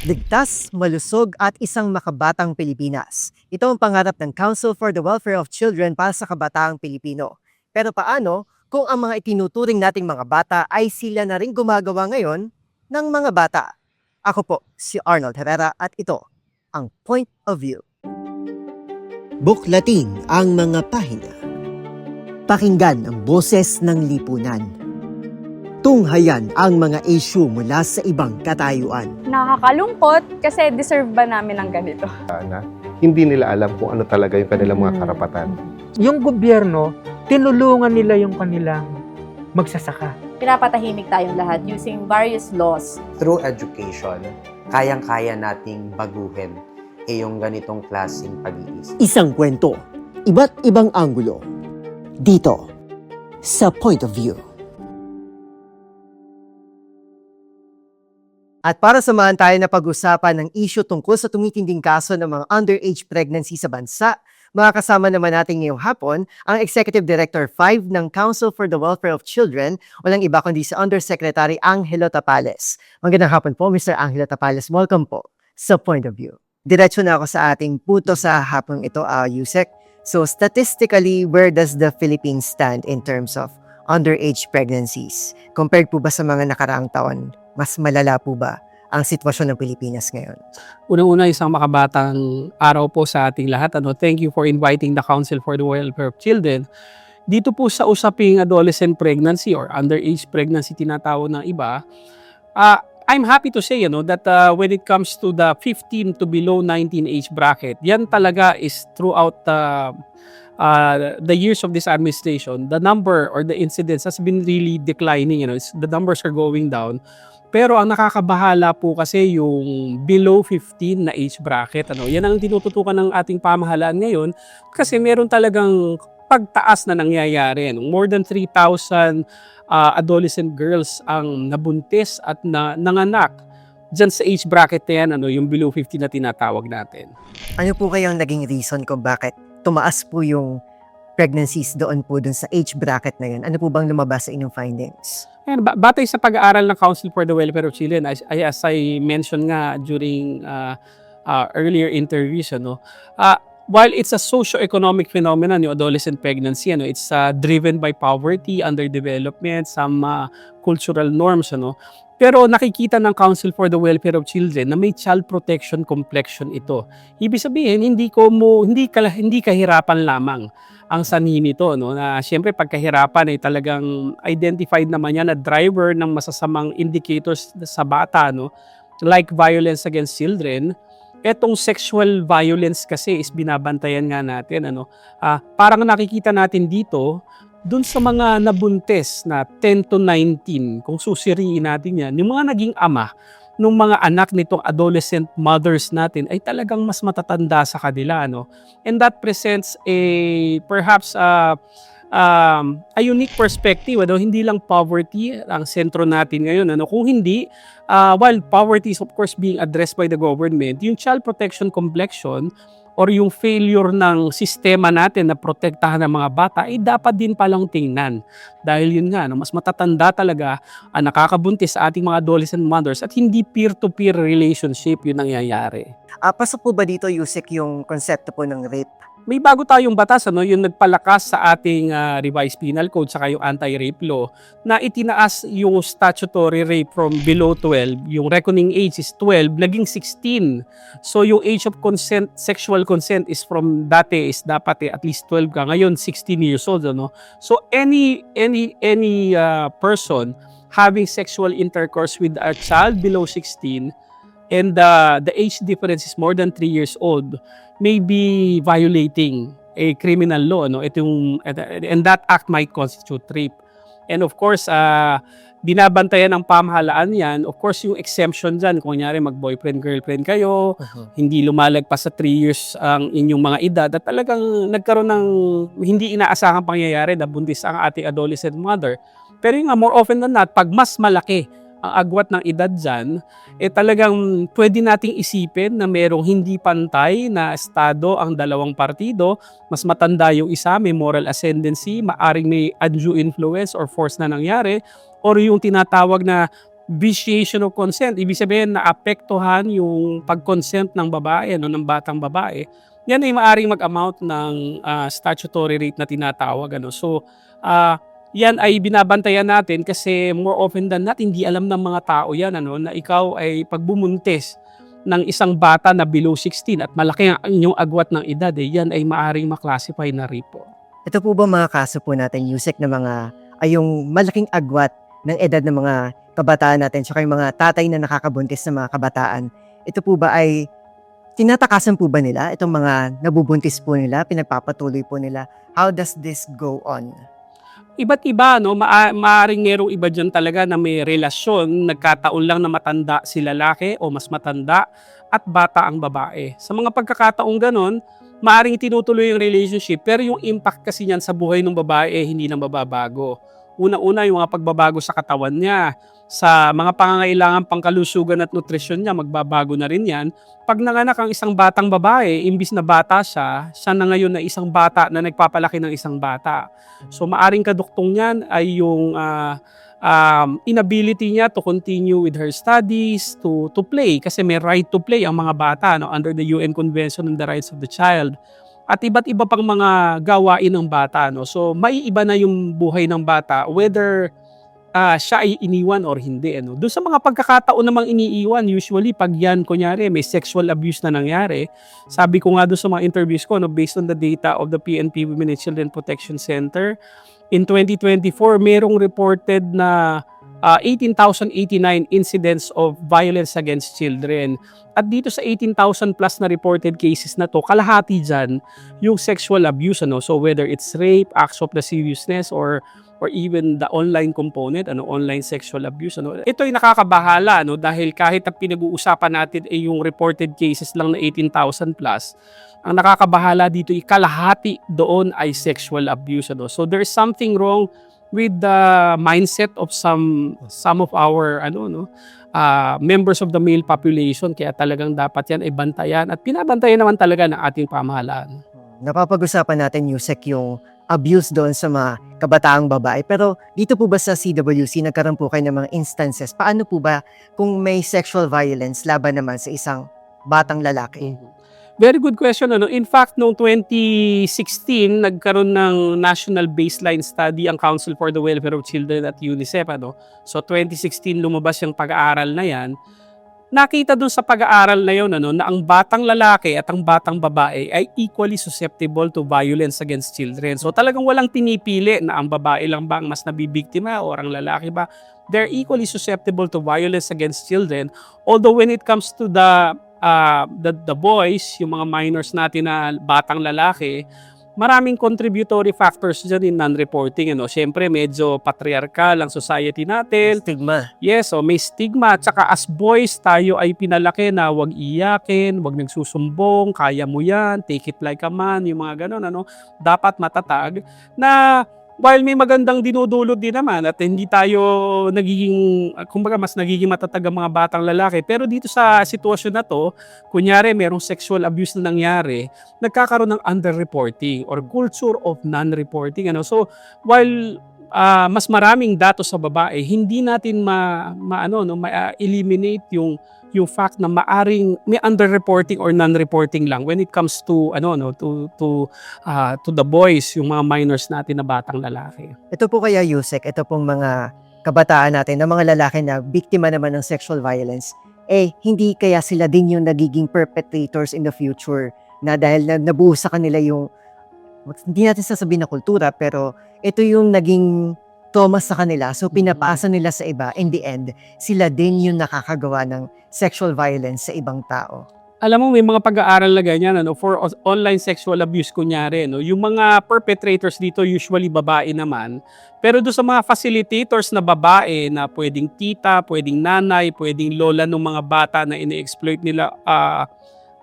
Ligtas, malusog at isang makabatang Pilipinas. Ito ang pangarap ng Council for the Welfare of Children para sa kabataang Pilipino. Pero paano kung ang mga itinuturing nating mga bata ay sila na rin gumagawa ngayon ng mga bata? Ako po, si Arnold Herrera at ito, ang Point of View. Buklatin ang mga pahina. Pakinggan ang boses ng lipunan. Tunghayan ang mga issue mula sa ibang katayuan. Nakakalungkot kasi deserve ba namin ng ganito? Na hindi nila alam kung ano talaga yung kanilang mga karapatan. Yung gobyerno, tinulungan nila yung kanilang magsasaka. Pinapatahimik tayong lahat using various laws. Through education, kayang-kaya nating baguhin yung ganitong klaseng pag-iisip. Isang kwento, iba't ibang anggulo. Dito, sa Point of View. At para samahan tayo na pag-usapan ng issue tungkol sa tumitinding kaso ng mga underage pregnancy sa bansa, makakasama naman natin ngayong hapon ang Executive Director 5 ng Council for the Welfare of Children, walang iba kundi si Undersecretary Angelo Tapales. Magandang hapon po, Mr. Angelo Tapales. Welcome po sa Point of View. Diretso na ako sa ating puto sa hapong ito, Yusek. So statistically, where does the Philippines stand in terms of underage pregnancies? Compared po ba sa mga nakaraang taon? Mas malala po ba ang sitwasyon ng Pilipinas ngayon? Unang-una, isang makabatang araw po sa ating lahat. Thank you for inviting the Council for the Welfare of Children. Dito po sa usaping adolescent pregnancy or underage pregnancy tinatawag ng iba, I'm happy to say that when it comes to the 15 to below 19 age bracket, yan talaga is throughout the years of this administration, the number or the incidence has been really declining. The numbers are going down. Pero ang nakakabahala po kasi yung below 15 na age bracket. Yan ang tinututukan ng ating pamahalaan ngayon kasi meron talagang pagtaas na nangyayari. More than 3,000 adolescent girls ang nabuntis at nanganak dyan sa age bracket na yan, yung below 15 na tinatawag natin. Ano po kayang naging reason kung bakit tumaas po yung pregnancies doon sa age bracket na yun? Ano po bang lumabas sa inyong findings? Batay sa pag-aaral ng Council for the Welfare of Children, as I mentioned nga during earlier interviews, while it's a socio-economic phenomenon, yung adolescent pregnancy, it's driven by poverty, underdevelopment, some cultural norms, pero nakikita ng Council for the Welfare of Children na may child protection complexion ito. Ibig sabihin, hindi kahirapan lamang ang sanhi nito, na siyempre pagkahirapan ay talagang identified naman yan na driver ng masasamang indicators sa bata, like violence against children. Etong sexual violence kasi is binabantayan nga natin. Parang nakikita natin dito, dun sa mga nabuntis na 10 to 19, kung susiriin natin yan, yung mga naging ama ng mga anak nitong adolescent mothers natin ay talagang mas matatanda sa kanila. And that presents perhaps a unique perspective. Hindi lang poverty ang sentro natin ngayon. Kung hindi, while poverty is of course being addressed by the government, yung child protection complexion or yung failure ng sistema natin na protektahan ng mga bata ay dapat din palang tingnan. Dahil yun nga, mas matatanda talaga ang nakakabuntis sa ating mga adolescent mothers at hindi peer-to-peer relationship yung nangyayari. Pasok po ba dito, Yusek, yung konsepto po ng rape? May bago tayong batas, yung nagpalakas sa ating revised penal code saka yung anti-rape law na itinaas yung statutory rape from below 12. Yung reckoning age is 12, naging 16. So yung age of consent, sexual consent is from dati is dapat at least 12 ka. Ngayon 16 years old. So any person having sexual intercourse with a child below 16 and the age difference is more than 3 years old, may be violating a criminal law. And that act might constitute rape. And of course, binabantayan ng pamahalaan yan. Of course, yung exemption dyan, kung kunyari mag-boyfriend-girlfriend kayo, hindi lumalagpas sa 3 years ang inyong mga edad, at talagang nagkaroon ng hindi inaasahang pangyayari na buntis ang ating adolescent mother. Pero yung more often than not, pag mas malaki ang agwat ng edad dyan, talagang pwede nating isipin na merong hindi pantay na estado ang dalawang partido. Mas matanda yung isa, may moral ascendancy, maaring may undue influence or force na nangyari, or yung tinatawag na vitiation of consent. Ibig sabihin na apektuhan yung pag-consent ng babae, no, ng batang babae. Yan ay maaaring mag-amount ng statutory rape na tinatawag. Ano. So, yan ay binabantayan natin kasi more often than not, hindi alam ng mga tao yan, ano, na ikaw ay pagbubuntis ng isang bata na below 16 at malaki ang inyong agwat ng edad, yan ay maaaring maklasify na rape po. Ito po ba mga kaso po natin, Yusek, na mga ay yung malaking agwat ng edad ng mga kabataan natin tsaka yung mga tatay na nakakabuntis ng mga kabataan, ito po ba ay tinatakasan po ba nila? Itong mga nabubuntis po nila, pinagpapatuloy po nila? How does this go on? Iba't iba, no? Maaaring merong iba dyan talaga na may relasyon, nagkataon lang na matanda si lalaki o mas matanda at bata ang babae. Sa mga pagkakataong ganon, maaaring tinutuloy yung relationship pero yung impact kasi niyan sa buhay ng babae hindi na mababago. Una-una yung mga pagbabago sa katawan niya, sa mga pangangailangan pangkalusugan at nutrisyon niya, magbabago na rin yan. Pag nanganak ang isang batang babae, imbis na bata siya na ngayon na isang bata na nagpapalaki ng isang bata. So maaring kaduktong niyan ay yung inability niya to continue with her studies, to play, kasi may right to play ang mga bata, no, under the UN Convention on the Rights of the Child. At iba't iba pang mga gawain ng bata. No? So maiiba na yung buhay ng bata whether siya ay iniwan or hindi. Ano? Doon sa mga pagkakataon namang iniiwan, usually pag yan, kunyari, may sexual abuse na nangyari, sabi ko nga doon sa mga interviews ko, no, based on the data of the PNP Women and Children Protection Center, in 2024, merong reported na 18,089 incidents of violence against children. At dito sa 18,000 plus na reported cases na to, kalahati dyan yung sexual abuse. Ano? So whether it's rape, acts of lasciviousness, or even the online component, online sexual abuse. Ito ay nakakabahala, dahil kahit ang pinag-uusapan natin ay yung reported cases lang na 18,000 plus, ang nakakabahala dito ay kalahati doon ay sexual abuse. So there's something wrong with the mindset of some of our members of the male population, kaya talagang dapat yan ay bantayan at pinabantayan naman talaga ng ating pamahalaan. Napapag-usapan natin, Yusek, yung abuse doon sa mga kabataang babae. Pero dito po ba sa CWC, nagkaroon po kayo ng mga instances? Paano po ba kung may sexual violence laban naman sa isang batang lalaki? Very good question. In fact, noong 2016, nagkaroon ng national baseline study ang Council for the Welfare of Children at UNICEF. So 2016, lumabas yung pag-aaral na yan. Nakita dun sa pag-aaral na yun na ang batang lalaki at ang batang babae ay equally susceptible to violence against children. So talagang walang tinipili na ang babae lang ba ang mas nabibiktima o ang lalaki ba. They're equally susceptible to violence against children. Although when it comes to the boys, yung mga minors natin na batang lalaki, maraming contributory factors dyan in non-reporting. Siyempre, medyo patriarchal ang society natin. Stigma. Yes, may stigma. At saka as boys, tayo ay pinalaki na wag iyakin, wag nagsusumbong, kaya mo yan, take it like a man, yung mga ganon. Dapat matatag na while may magandang dinudulot din naman at hindi tayo mas nagiging matatag ang mga batang lalaki. Pero dito sa sitwasyon na to, kunyari merong sexual abuse na nangyari, nagkakaroon ng underreporting or culture of non-reporting. So, while mas maraming datos sa babae, hindi natin ma-eliminate yung fact na maaring may underreporting or non-reporting lang when it comes to the boys, yung mga minors natin na batang lalaki. Ito po kaya, Yusek, ito pong mga kabataan natin, na mga lalaki na biktima naman ng sexual violence, hindi kaya sila din yung nagiging perpetrators in the future, na dahil nabuo sa kanila yung, hindi natin sasabihin na kultura, pero ito yung naging trauma sa kanila, so pinapaasa nila sa iba. In the end, sila din yung nakakagawa ng sexual violence sa ibang tao. Alam mo, may mga pag-aaral na ganyan, for online sexual abuse, kunyari, yung mga perpetrators dito, usually babae naman, pero doon sa mga facilitators na babae, na pwedeng tita, pwedeng nanay, pwedeng lola ng mga bata na ini-exploit nila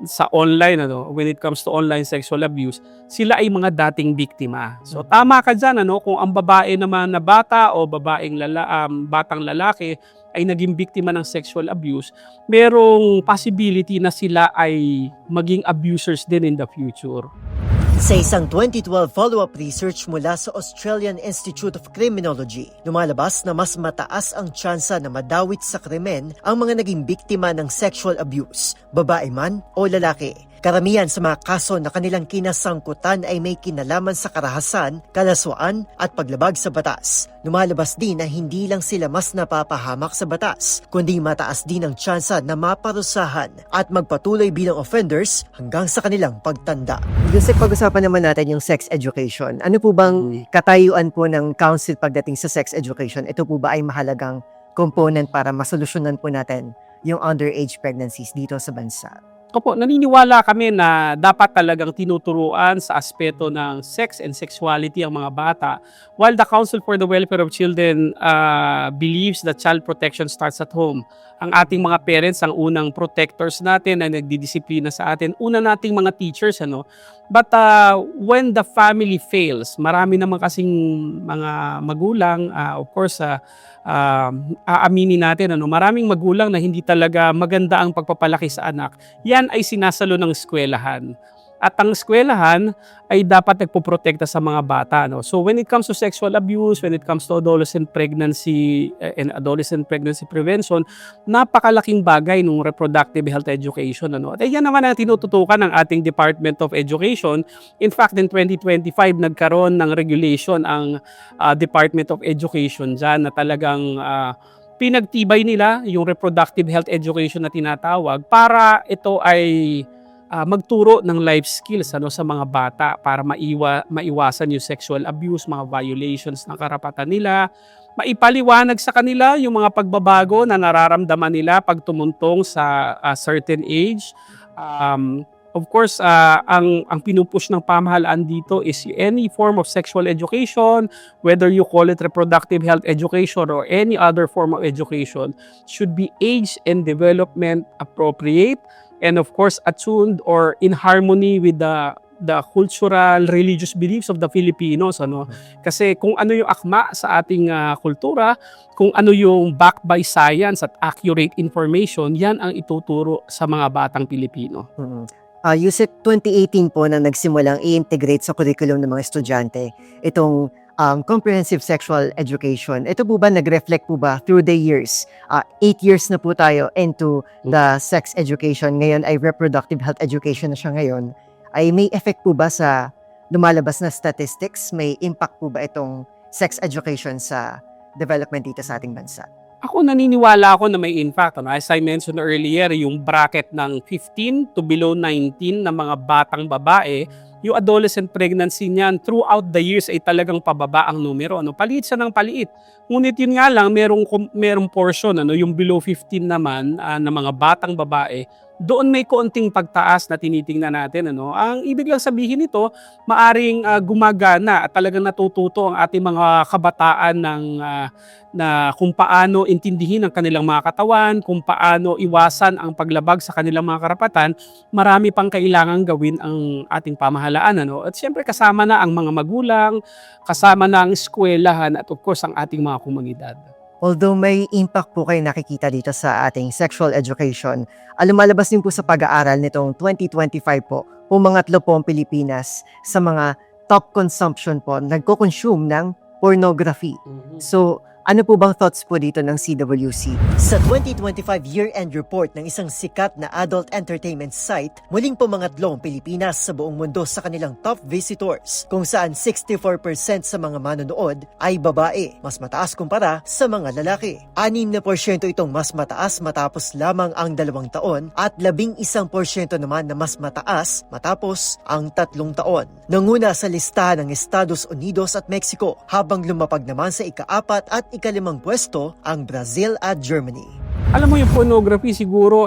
sa online, when it comes to online sexual abuse, sila ay mga dating biktima. So tama ka dyan, kung ang babae naman na bata o batang lalaki ay naging biktima ng sexual abuse, merong possibility na sila ay maging abusers din in the future. Sa isang 2012 follow-up research mula sa Australian Institute of Criminology, lumalabas na mas mataas ang tsansa na madawit sa krimen ang mga naging biktima ng sexual abuse, babae man o lalaki. Karamihan sa mga kaso na kanilang kinasangkutan ay may kinalaman sa karahasan, kalaswaan at paglabag sa batas. Lumalabas din na hindi lang sila mas napapahamak sa batas, kundi mataas din ang tsansa na maparusahan at magpatuloy bilang offenders hanggang sa kanilang pagtanda. Yusek, pag-usapan naman natin yung sex education. Ano po bang katayuan po ng council pagdating sa sex education? Ito po ba ay mahalagang component para masolusyonan po natin yung underage pregnancies dito sa bansa? Opo, naniniwala kami na dapat talagang tinuturuan sa aspeto ng sex and sexuality ang mga bata. While the Council for the Welfare of Children believes that child protection starts at home, ang ating mga parents ang unang protectors natin na nagdidisiplina sa atin. Una nating mga teachers, ano? But when the family fails, marami naman kasing mga magulang, of course, aaminin natin, ano? Maraming magulang na hindi talaga maganda ang pagpapalaki sa anak. Yan ay sinasalo ng eskwelahan. At ang eskwelahan ay dapat nagpoprotekta sa mga bata. No? So when it comes to sexual abuse, when it comes to adolescent pregnancy and adolescent pregnancy prevention, napakalaking bagay ng reproductive health education. Ano? At yan naman ang tinututukan ng ating Department of Education. In fact, in 2025, nagkaroon ng regulation ang Department of Education dyan na talagang pinagtibay nila yung reproductive health education na tinatawag para ito ay magturo ng life skills sa mga bata para maiwasan yung sexual abuse, mga violations ng karapatan nila, maipaliwanag sa kanila yung mga pagbabago na nararamdaman nila pag tumuntong sa certain age. Of course, ang pinupush ng pamahalaan dito is any form of sexual education, whether you call it reproductive health education or any other form of education, should be age and development appropriate, and of course attuned or in harmony with the cultural, religious beliefs of the Filipinos. Kasi kung ano yung akma sa ating kultura, kung ano yung backed by science at accurate information, yan ang ituturo sa mga batang Pilipino. Yusek, 2018 po na nagsimulang i-integrate sa curriculum ng mga estudyante itong comprehensive sexual education. Ito po ba, nag-reflect po ba through the years? 8 years na po tayo into the sex education. Ngayon ay reproductive health education na siya ngayon. Ay may effect po ba sa lumalabas na statistics? May impact po ba itong sex education sa development dito sa ating bansa? Ako naniniwala ako na may impact. As I mentioned earlier, yung bracket ng 15 to below 19 na mga batang babae, yung adolescent pregnancy niyan throughout the years ay talagang pababa ang numero. Paliit siya ng paliit. Ngunit yun nga lang, merong portion, yung below 15 naman na mga batang babae, doon may konting pagtaas na tinitingnan natin. Ang ibig lang sabihin nito, maaring gumagana at talagang natututo ang ating mga kabataan na kung paano intindihin ang kanilang mga katawan, kung paano iwasan ang paglabag sa kanilang mga karapatan. Marami pang kailangang gawin ang ating pamahalaan. At siyempre kasama na ang mga magulang, kasama na ang eskwelahan at of course ang ating mga komunidad. Although may impact po kayo nakikita dito sa ating sexual education, lumalabas din po sa pag-aaral nitong 2025 po, pumangatlo po ang Pilipinas sa mga top consumption po, nagko-consume ng pornography. So, ano po bang thoughts po dito ng CWC? Sa 2025 year-end report ng isang sikat na adult entertainment site, muling pumangatlo ang Pilipinas sa buong mundo sa kanilang top visitors, kung saan 64% sa mga manonood ay babae, mas mataas kumpara sa mga lalaki. 6% itong mas mataas matapos lamang ang 2 taon at 11% naman na mas mataas matapos ang 3 taon. Nanguna sa listahan ng Estados Unidos at Mexico, habang lumapag naman sa ika-4 at ika-5 pwesto ang Brazil at Germany. Alam mo yung pornography siguro,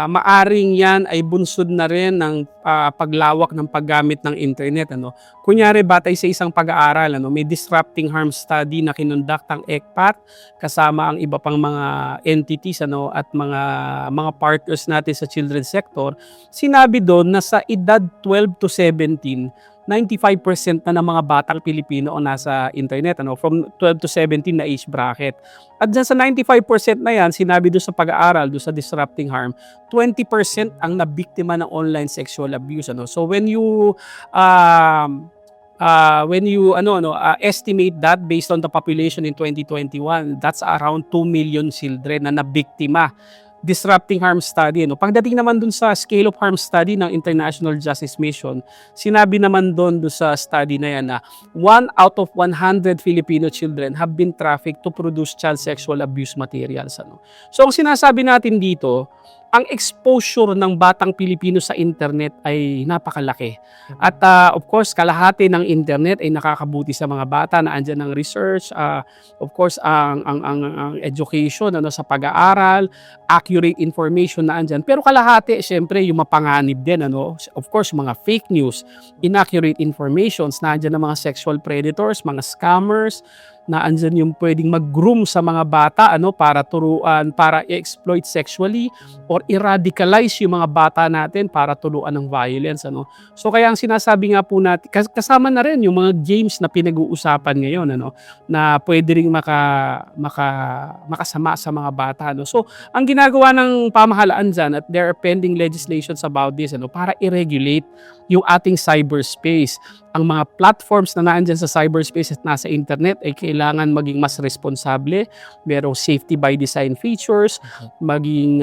maaring yan ay bunsod na rin ng paglawak ng paggamit ng internet. Kunyari, batay sa isang pag-aaral, may disrupting harm study na kinonduct ang ECPAT kasama ang iba pang mga entities at mga partners natin sa children's sector. Sinabi doon na sa edad 12 to 17, 95% na ng mga batang Pilipino ang nasa internet, from 12 to 17 na age bracket. At dyan sa 95% na yan, sinabi doon sa pag-aaral, doon sa Disrupting Harm, 20% ang nabiktima ng online sexual abuse. So when you estimate that based on the population in 2021, that's around 2 million children na nabiktima. Disrupting Harm Study. Pagdating naman dun sa Scale of Harm Study ng International Justice Mission, sinabi naman dun sa study na yan na 1 out of 100 Filipino children have been trafficked to produce child sexual abuse materials. So ang sinasabi natin dito, ang exposure ng batang Pilipino sa internet ay napakalaki. At of course, kalahati ng internet ay nakakabuti sa mga bata na andyan ng research, of course, ang education sa pag-aaral, accurate information na andyan. Pero kalahati, syempre, yung mapanganib din. Of course, mga fake news, inaccurate informations na andyan ng mga sexual predators, mga scammers, na andyan yung pwedeng mag-groom sa mga bata para turuan, para i-exploit sexually or i-radicalize yung mga bata natin para turuan ng violence. So kaya ang sinasabi nga po natin, kasama na rin yung mga games na pinag-uusapan ngayon na pwede ring makasama sa mga bata. So ang ginagawa ng pamahalaan dyan, at there are pending legislations about this para i-regulate yung ating cyberspace. Ang mga platforms na naandyan sa cyberspace at nasa internet ay kailangan maging mas responsable, merong safety by design features, maging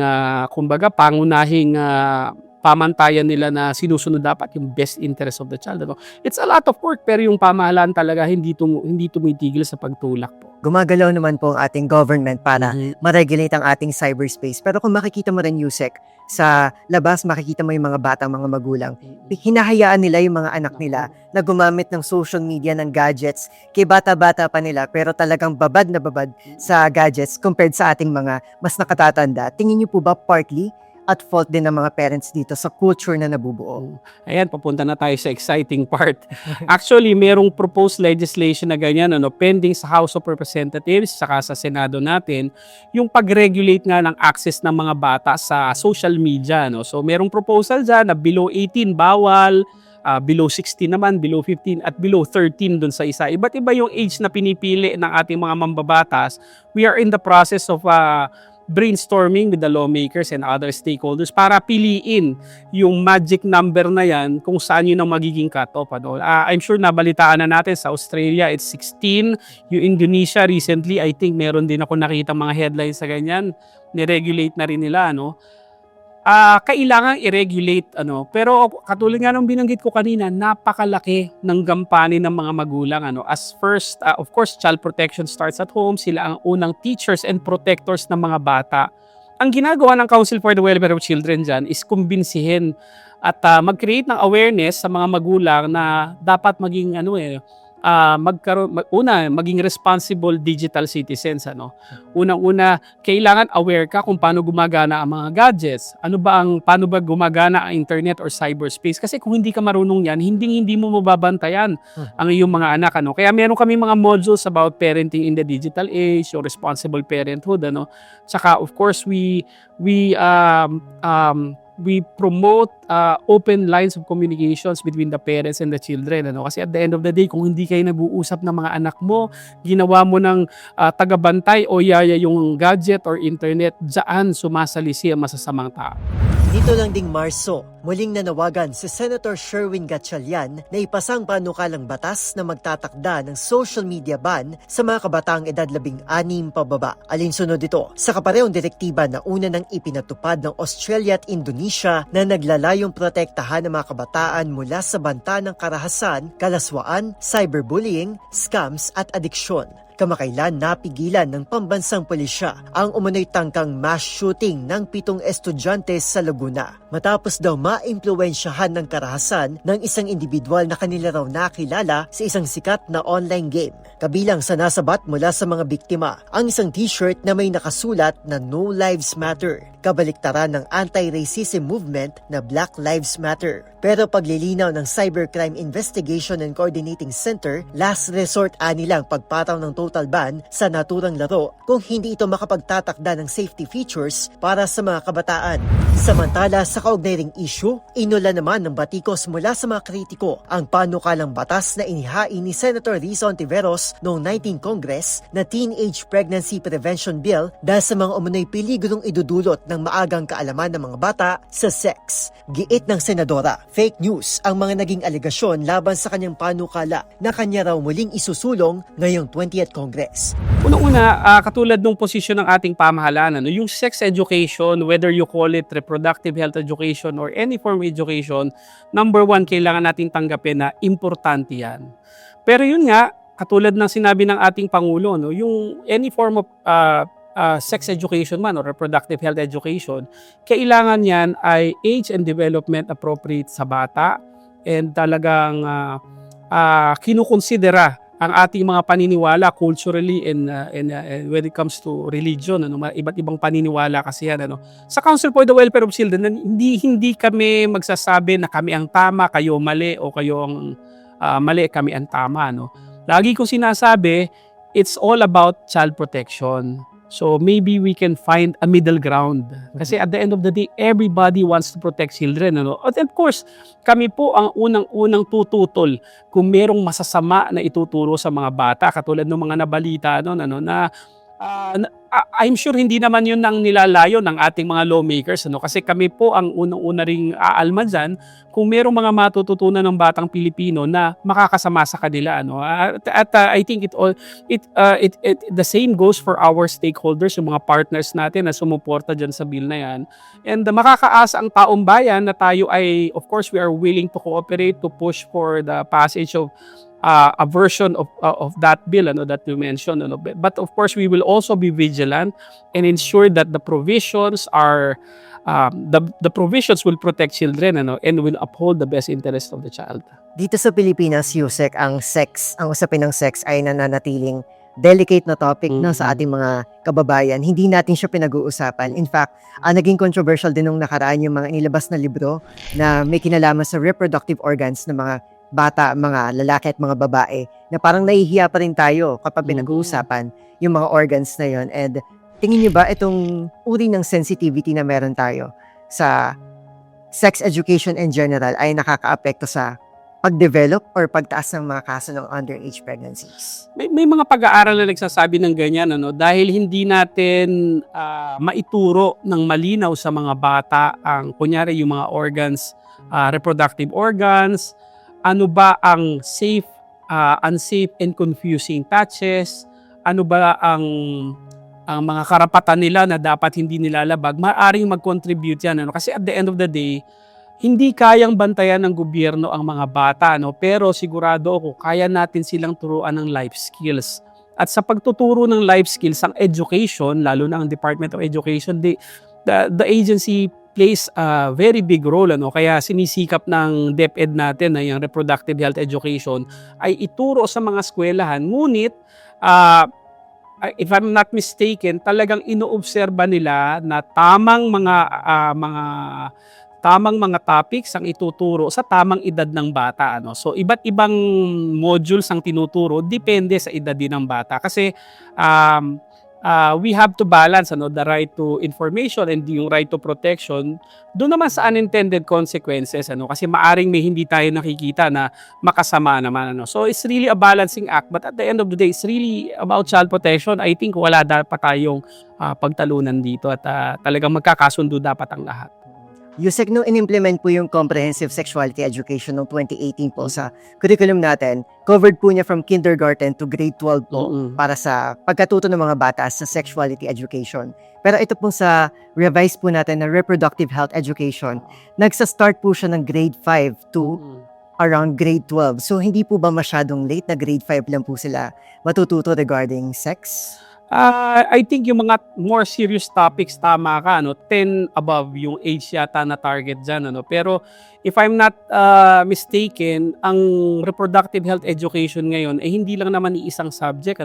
kumbaga pangunahing pamantayan nila na sinusunod dapat yung best interest of the child. It's a lot of work, pero yung pamahalaan talaga hindi tumitigil sa pagtulak po. Gumagalaw naman po ang ating government para ma-regulate ang ating cyberspace. Pero kung makikita mo rin, Yusek, sa labas makikita mo yung mga batang mga magulang, hinahayaan nila yung mga anak nila na gumamit ng social media, ng gadgets, kay bata-bata pa nila, pero talagang babad na babad sa gadgets compared sa ating mga mas nakatatanda. Tingin niyo po ba partly at fault din ng mga parents dito sa culture na nabubuo? Ayan, papunta na tayo sa exciting part. Actually, merong proposed legislation na ganyan, pending sa House of Representatives, saka sa Senado natin, yung pag-regulate nga ng access ng mga bata sa social media. So, merong proposal dyan na below 18 bawal, below 16 naman, below 15, at below 13 dun sa isa. Iba't iba yung age na pinipili ng ating mga mambabatas. We are in the process of brainstorming with the lawmakers and other stakeholders para piliin yung magic number na yan kung saan yun ang magiging cut-off. I'm sure nabalitaan na natin sa Australia, it's 16. Yung Indonesia recently, I think meron din ako nakita mga headlines sa ganyan. Niregulate na rin nila. Kailangan i-regulate, pero katulad nga nung binanggit ko kanina, napakalaki ng gampanin ng mga magulang. As first, of course, child protection starts at home. Sila ang unang teachers and protectors ng mga bata. Ang ginagawa ng Council for the Welfare of Children dyan is kumbinsihin at mag-create ng awareness sa mga magulang na dapat maging maging responsible digital citizens. Unang-una, kailangan aware ka kung paano gumagana ang mga gadgets. Paano ba gumagana ang internet or cyberspace? Kasi kung hindi ka marunong yan, hindi mo mababantayan ang iyong mga anak. Kaya meron kami mga modules about parenting in the digital age, or responsible parenthood. Tsaka, of course, we promote open lines of communications between the parents and the children. Kasi at the end of the day, kung hindi kayo nag-uusap ng mga anak mo, ginawa mo ng tagabantay o yaya yung gadget or internet, dyan sumasalisi ang masasamang tao. Dito lang ding Marso, muling nanawagan si Senator Sherwin Gatchalian na ipasang panukalang batas na magtatakda ng social media ban sa mga kabataang edad 16 pababa. Alinsunod ito sa kaparehong direktiba na una nang ipinatupad ng Australia at Indonesia na naglalayong protektahan ng mga kabataan mula sa banta ng karahasan, kalaswaan, cyberbullying, scams at adiksyon. Kamakailan napigilan ng pambansang pulisya ang umunoy tangkang mass shooting ng 7 estudyante sa Laguna. Matapos daw maimpluwensyahan ng karahasan ng isang individual na kanila raw nakilala sa isang sikat na online game. Kabilang sa nasabat mula sa mga biktima ang isang t-shirt na may nakasulat na No Lives Matter, kabaliktaran ng anti-racism movement na Black Lives Matter. Pero paglilinaw ng Cybercrime Investigation and Coordinating Center, last resort nilang pagpataw ng total ban sa naturang laro kung hindi ito makapagtatakda ng safety features para sa mga kabataan. Samantala, sa kaugnay ring issue isyu, inula naman ng batikos mula sa mga kritiko ang panukalang batas na inihain ni Senator Risa Ontiveros noong 19th Congress na Teenage Pregnancy Prevention Bill dahil sa mga umunoy peligurong idudulot ng maagang kaalaman ng mga bata sa sex. Giit ng senadora, fake news ang mga naging alegasyon laban sa kanyang panukala na kanya raw muling isusulong ngayong 20th Congress. Unang-una, katulad ng posisyon ng ating pamahalaan, yung sex education, whether you call it reproductive health education or any form of education, number one, kailangan natin tanggapin na importante yan. Pero yun nga, katulad ng sinabi ng ating Pangulo, yung any form of sex education man or reproductive health education, kailangan yan ay age and development appropriate sa bata and talagang kinukonsidera ang ating mga paniniwala culturally and when it comes to religion, iba't ibang paniniwala kasi yan. Sa Council for the Welfare of Children, hindi kami magsasabi na kami ang tama, kayo mali, o kayo ang mali, kami ang tama. Lagi kong sinasabi, it's all about child protection. So maybe we can find a middle ground. Kasi at the end of the day, everybody wants to protect children. At of course, kami po ang unang-unang tututol kung merong masasama na ituturo sa mga bata. Katulad ng mga nabalita I'm sure hindi naman yun ang nilalayo ng ating mga lawmakers. Kasi kami po ang unang-una ring aalma dyan kung merong mga matututunan ng batang Pilipino na makakasama sa kanila. I think the same goes for our stakeholders, yung mga partners natin na sumuporta dyan sa bill na yan. And makakaasa ang taong bayan na tayo ay, of course, we are willing to cooperate to push for the passage of a version of that bill that you mentioned. But of course, we will also be vigilant and ensure that the provisions are the provisions will protect children and will uphold the best interest of the child. Dito sa Pilipinas, Yusek, ang usapin ng sex ay nananatiling delicate na topic sa ating mga kababayan. Hindi natin siya pinag-uusapan. In fact, naging controversial din nung nakaraan yung mga inilabas na libro na may kinalaman sa reproductive organs ng mga bata, mga lalaki at mga babae, na parang nahihiya pa rin tayo kapag pinag-uusapan yung mga organs na yon. And tingin niyo ba itong uri ng sensitivity na meron tayo sa sex education in general ay nakaka-apekto sa pag-develop or pagtaas ng mga kaso ng underage pregnancies? May mga pag-aaral na nagsasabi ng ganyan, dahil hindi natin maituro ng malinaw sa mga bata ang, kunyari, yung mga organs, reproductive organs, ano ba ang safe, unsafe and confusing touches, ano ba ang mga karapatan nila na dapat hindi nilalabag, maaaring mag-contribute yan. Kasi at the end of the day, hindi kayang bantayan ng gobyerno ang mga bata, pero sigurado ako, kaya natin silang turuan ng life skills. At sa pagtuturo ng life skills, ang education, lalo na ang Department of Education, the agency plays a very big role. Kaya sinisikap ng DepEd natin na yung reproductive health education ay ituro sa mga eskwelahan. Ngunit, if I'm not mistaken, talagang inoobserba nila na tamang mga topics ang ituturo sa tamang edad ng bata. So, iba't ibang modules ang tinuturo, depende sa edad din ng bata. Kasi, we have to balance the right to information and yung right to protection doon naman sa unintended consequences. Kasi maaring may hindi tayo nakikita na makasama naman. So, it's really a balancing act. But at the end of the day, it's really about child protection. I think wala dapat tayong pagtalunan dito at talagang magkakasundo dapat ang lahat. Yusek, nung in-implement po yung Comprehensive Sexuality Education noong 2018 po sa curriculum natin, covered po niya from kindergarten to grade 12 po para sa pagkatuto ng mga bata sa sexuality education. Pero ito po sa revise po natin na reproductive health education, nagsa-start po siya ng grade 5 to around grade 12. So hindi po ba masyadong late na grade 5 lang po sila matututo regarding sex? I think yung mga more serious topics, tama ka, 10 above yung age yata na target dyan. Pero if I'm not mistaken, ang reproductive health education ngayon ay hindi lang naman iisang subject.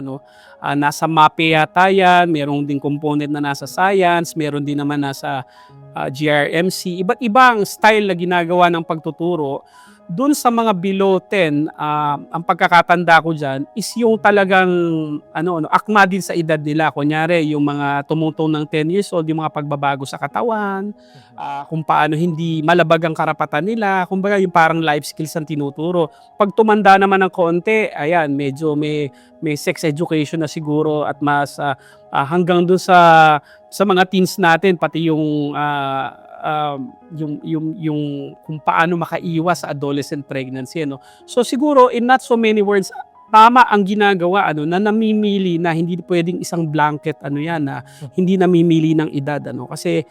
Nasa MAPE yata yan, merong din component na nasa science, meron din naman nasa GRMC. Iba't ibang style na ginagawa ng pagtuturo Doon sa mga below 10, ang pagkakatanda ko dyan is yung talagang akma din sa edad nila. Kunyari, yung mga tumutong ng 10 years old, yung mga pagbabago sa katawan, kung paano hindi malabag ang karapatan nila, kumbaga yung parang life skills ang tinuturo. Pag tumanda naman ng konti, ayan, medyo may sex education na siguro at mas hanggang doon sa mga teens natin, pati yung kung paano makaiwas sa adolescent pregnancy, no? So siguro in not so many words, tama ang ginagawa na namimili na hindi pwedeng isang blanket na hindi namimili ng edad, kasi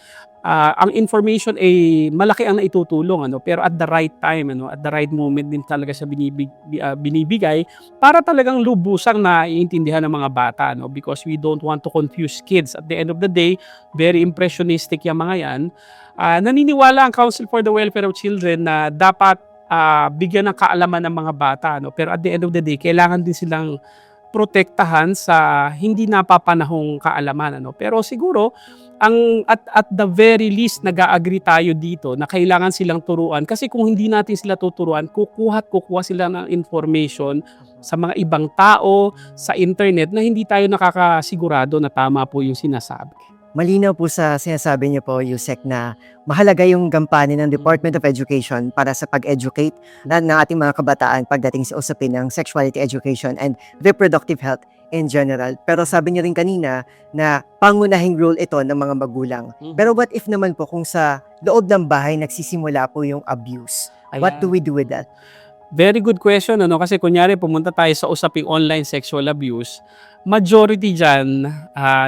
ang information ay malaki ang naitutulong, pero at the right time, at the right moment din talaga siya binibigay para talagang lubusang naiintindihan ng mga bata, because we don't want to confuse kids. At the end of the day, very impressionistic yung mga yan. Naniniwala ang Council for the Welfare of Children na dapat bigyan ng kaalaman ng mga bata, pero at the end of the day, kailangan din silang protektahan sa hindi napapanahong kaalaman, pero siguro at the very least nag-agree tayo dito na kailangan silang turuan, kasi kung hindi natin sila tuturuan, kukuha sila ng information sa mga ibang tao sa internet na hindi tayo nakakasigurado na tama po yung sinasabi. Malinaw po sa sinasabi niyo po, Yusek, na mahalaga yung gampanin ng Department of Education para sa pag-educate ng ating mga kabataan pagdating sa usapin ng sexuality education and reproductive health in general. Pero sabi niyo rin kanina na pangunahing role ito ng mga magulang. Pero what if naman po kung sa loob ng bahay nagsisimula po yung abuse? What do we do with that? Very good question, kasi kunyari pumunta tayo sa usaping online sexual abuse, majority dyan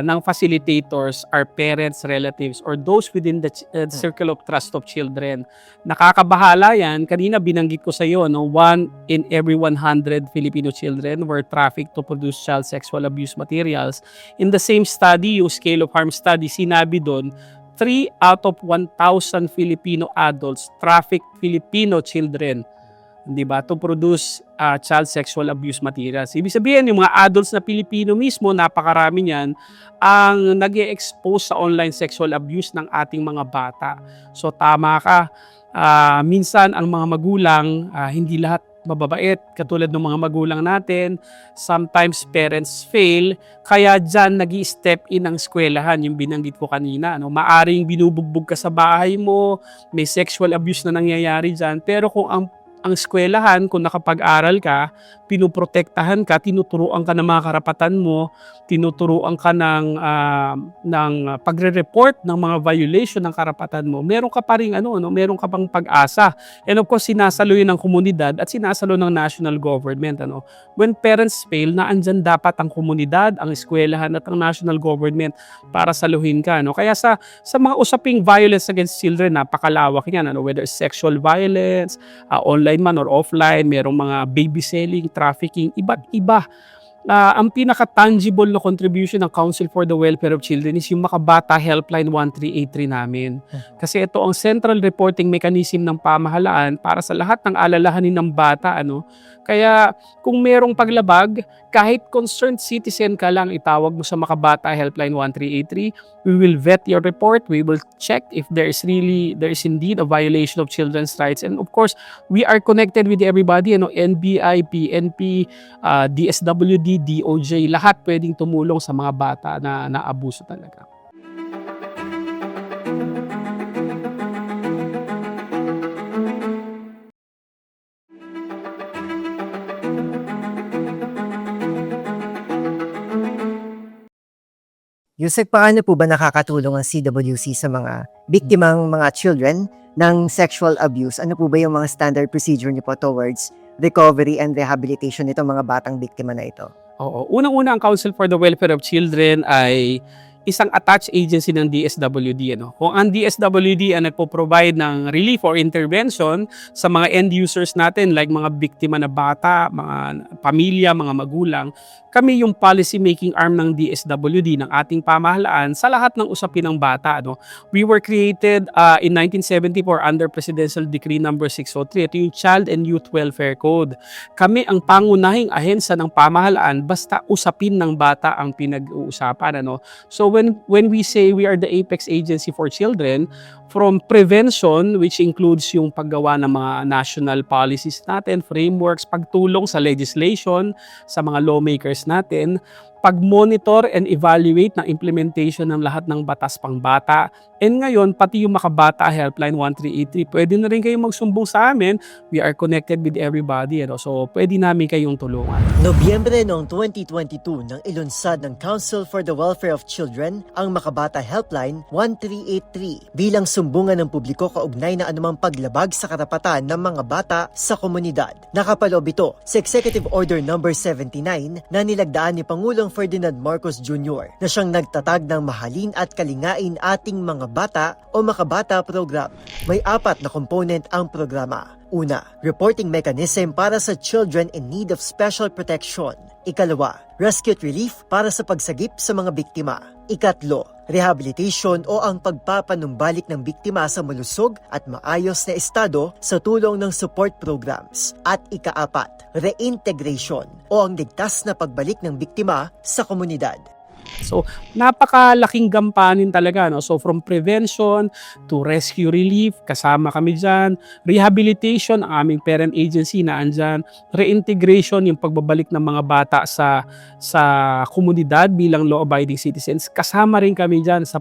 ng facilitators are parents, relatives, or those within the circle of trust of children. Nakakabahala yan. Kanina binanggit ko sa iyo, 1 in every 100 Filipino children were trafficked to produce child sexual abuse materials. In the same study, yung scale of harm study, sinabi doon, 3 out of 1,000 Filipino adults trafficked Filipino children, to produce child sexual abuse materials. Ibig sabihin, yung mga adults na Pilipino mismo, napakarami niyan, ang nag-e-expose sa online sexual abuse ng ating mga bata. So tama ka, minsan ang mga magulang, hindi lahat mababait, katulad ng mga magulang natin. Sometimes parents fail, kaya dyan nag-i-step in ang eskwelahan, yung binanggit ko kanina. Maaring binubugbog ka sa bahay mo, may sexual abuse na nangyayari dyan, pero kung ang eskwelahan, kung nakapag-aral ka, pinuprotektahan ka, tinuturuan ka ng mga karapatan mo, tinuturuan ka ng pagre-report ng mga violation ng karapatan mo, meron ka pa rin meron ka pang pag-asa. And of course, sinasalo yun ng komunidad at sinasalo ng national government. When parents fail, naandyan dapat ang komunidad, ang eskwelahan at ang national government para saluhin ka. Kaya sa mga usaping violence against children, napakalawak yan. Whether sexual violence, online man or offline, merong mga baby selling, trafficking, iba't iba. Ang pinaka-tangible na contribution ng Council for the Welfare of Children is yung Makabata Helpline 1383 namin. Kasi ito ang central reporting mechanism ng pamahalaan para sa lahat ng alalahanin ng bata. Kaya kung merong paglabag, kahit concerned citizen ka lang, itawag mo sa Makabata Helpline 1383. We will vet your report. We will check if there is indeed a violation of children's rights. And of course, we are connected with everybody, NBI, PNP, DSWD, DOJ, lahat pwedeng tumulong sa mga bata na naabuso talaga. Yusek, paano po ba nakakatulong ang CWC sa mga biktimang mga children ng sexual abuse? Ano po ba yung mga standard procedure niyo po towards recovery and rehabilitation nitong mga batang biktima na ito? Oo. Unang-una, ang Council for the Welfare of Children ay isang attached agency ng DSWD. Kung ang DSWD ang nagpo-provide ng relief or intervention sa mga end users natin, like mga biktima na bata, mga pamilya, mga magulang, kami yung policy making arm ng DSWD, ng ating pamahalaan sa lahat ng usapin ng bata. We were created in 1974 under Presidential Decree No. 603. Ito yung Child and Youth Welfare Code. Kami ang pangunahing ahensya ng pamahalaan basta usapin ng bata ang pinag-uusapan. So when we say we are the apex agency for children, from prevention, which includes yung paggawa ng mga national policies natin, frameworks, pagtulong sa legislation, sa mga lawmakers natin, pag-monitor and evaluate ng implementation ng lahat ng batas pangbata. And ngayon, pati yung Makabata Helpline 1383, pwede na rin kayong magsumbong sa amin. We are connected with everybody. So, pwede namin kayong tulungan. Nobyembre noong 2022 nang ilunsad ng Council for the Welfare of Children ang Makabata Helpline 1383 bilang sumbungan ng publiko kaugnay na anumang paglabag sa karapatan ng mga bata sa komunidad. Nakapaloob ito sa Executive Order No. 79 na nilagdaan ni Pangulong Ferdinand Marcos Jr. na siyang nagtatag ng Mahalin at Kalingain Ating Mga Bata o Makabata Program. May 4 na component ang programa. Una, reporting mechanism para sa children in need of special protection. Ikalawa, rescue at relief para sa pagsagip sa mga biktima. Ikatlo, rehabilitation o ang pagpapanumbalik ng biktima sa malusog at maayos na estado sa tulong ng support programs. At ika-4, reintegration o ang ligtas na pagbalik ng biktima sa komunidad. So, napakalaking gampanin talaga. No? So, from prevention to rescue relief, kasama kami dyan. Rehabilitation, ang aming parent agency na andyan. Reintegration, yung pagbabalik ng mga bata sa komunidad bilang law-abiding citizens. Kasama rin kami dyan sa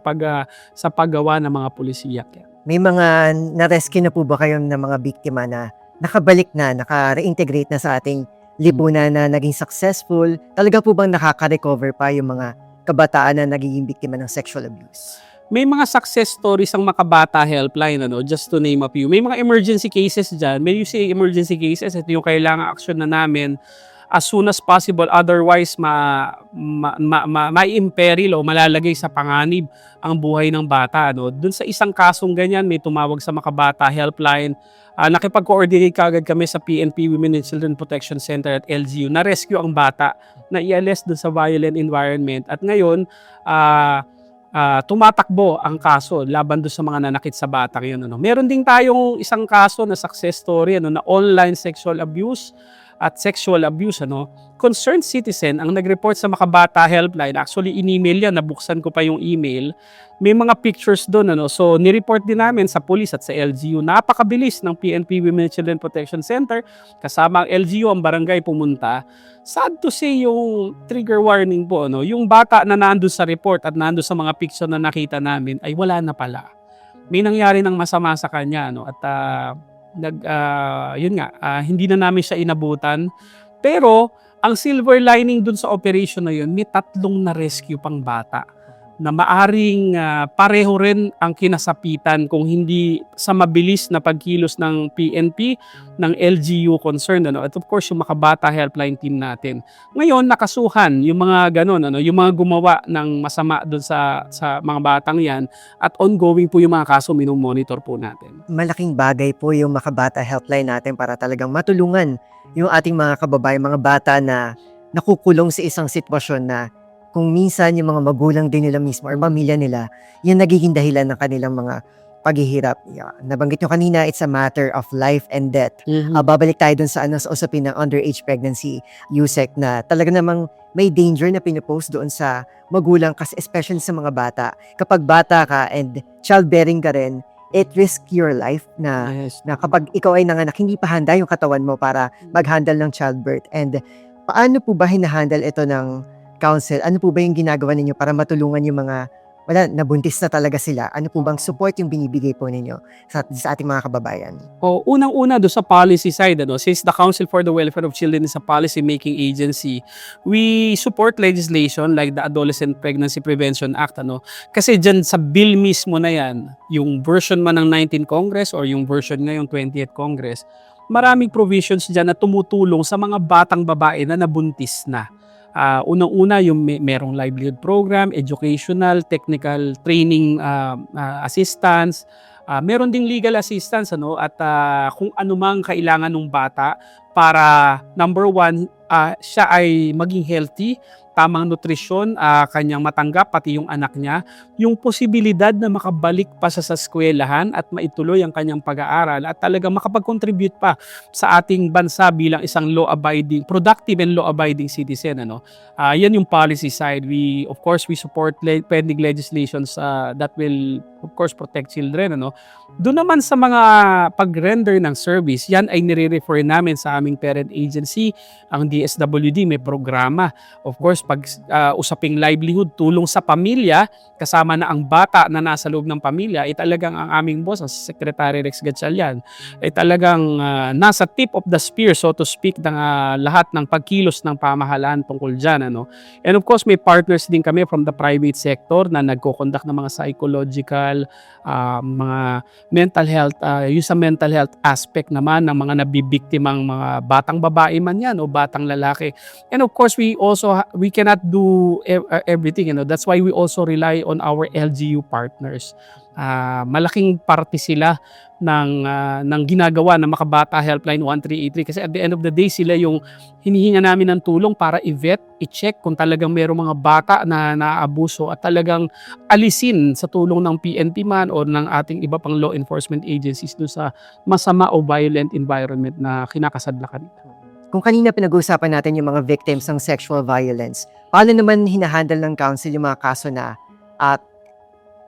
paggawa ng mga pulisiya. May mga na-rescue na po ba kayo ng mga biktima na nakabalik na, naka-reintegrate na sa ating lipunan na naging successful? Talaga po bang nakaka-recover pa yung mga kabataan na nagiging biktima ng sexual abuse? May mga success stories ang Makabata Helpline, just to name a few. May mga emergency cases dyan. May you say emergency cases, ito yung kailangan action na namin as soon as possible. Otherwise, ma-imperil o malalagay sa panganib ang buhay ng bata. Doon sa isang kasong ganyan, may tumawag sa Makabata Helpline. Nakipag-coordinate kagad kami sa PNP Women and Children Protection Center at LGU na rescue ang bata na i-alis doon sa violent environment. At ngayon, tumatakbo ang kaso laban doon sa mga nanakit sa batang yun. Meron din tayong isang kaso na success story na online sexual abuse at sexual abuse. Concerned citizen ang nag-report sa Makabata Helpline. Actually, in-email yan. Nabuksan ko pa yung email. May mga pictures doon. So, nireport din namin sa police at sa LGU. Napakabilis ng PNP Women and Children Protection Center. Kasama ang LGU, ang barangay pumunta. Sad to say yung trigger warning po. Yung bata na nandun sa report at nandun sa mga picture na nakita namin ay wala na pala. May nangyari ng masama sa kanya. At hindi na namin siya inabutan. Pero, ang silver lining dun sa operation na yun, may 3 na-rescue pang bata na maaring pareho rin ang kinasapitan kung hindi sa mabilis na pagkilos ng PNP, ng LGU concerned. At of course, yung Makabata Helpline team natin. Ngayon, nakasuhan yung mga ganon, yung mga gumawa ng masama doon sa mga batang yan at ongoing po yung mga kaso, minomonitor po natin. Malaking bagay po yung Makabata Helpline natin para talagang matulungan yung ating mga kababayan, mga bata na nakukulong sa isang sitwasyon na kung minsan yung mga magulang din nila mismo or pamilya nila, yung nagiging dahilan ng kanilang mga paghihirap. Nabanggit nyo kanina, it's a matter of life and death. Babalik tayo dun sa usapin ng underage pregnancy, USEC, na talaga namang may danger na pinopost doon sa magulang kasi especially sa mga bata. Kapag bata ka and childbearing ka rin, it risk your life na kapag ikaw ay nanganak, hindi pa handa yung katawan mo para mag-handle ng childbirth. And paano po ba hinahandle ito ng council? Ano po ba yung ginagawa ninyo para matulungan yung mga nabuntis na talaga sila? Ano po bang support yung binibigay po ninyo sa ating mga kababayan? Unang-una do sa policy side, since the Council for the Welfare of Children is a policy-making agency, we support legislation like the Adolescent Pregnancy Prevention Act. Kasi dyan sa bill mismo na yan, yung version man ng 19th Congress or yung version ngayong 20th Congress, maraming provisions dyan na tumutulong sa mga batang babae na nabuntis na. Unang-una yung merong livelihood program, educational, technical training assistance, meron ding legal assistance at kung anumang kailangan ng bata para number 1, siya ay maging healthy tamang nutrisyon kanyang matanggap, pati yung anak niya, yung posibilidad na makabalik pa sa eskwelahan at maituloy ang kanyang pag-aaral at talagang makapag-contribute pa sa ating bansa bilang isang productive and law-abiding citizen. Yan yung policy side. Of course, we support pending legislations that will, of course, protect children. Doon naman sa mga pag-render ng service, yan ay nire-refer namin sa aming parent agency, ang DSWD, may programa. Of course, pag usaping livelihood, tulong sa pamilya, kasama na ang bata na nasa loob ng pamilya, ay talagang ang aming boss, ang Secretary Rex Gatchalian, ay talagang nasa tip of the spear, so to speak, ng lahat ng pagkilos ng pamahalaan tungkol dyan. And of course, may partners din kami from the private sector na nagko-conduct ng mga psychological, mga mental health, yung sa mental health aspect naman ng mga nabibiktimang mga batang babae man yan o batang lalaki. And of course, we cannot do everything. That's why we also rely on our LGU partners. Malaking parte sila ng ginagawa ng Makabata Helpline 1383 kasi at the end of the day sila yung hinihinga namin ng tulong para i-vet, i-check kung talagang mayroong mga bata na naabuso at talagang alisin sa tulong ng PNP man o ng ating iba pang law enforcement agencies doon sa masama o violent environment na kinakasadlakan nila. Kung kanina pinag-uusapan natin yung mga victims ng sexual violence, paano naman hinahandle ng council yung mga kaso na at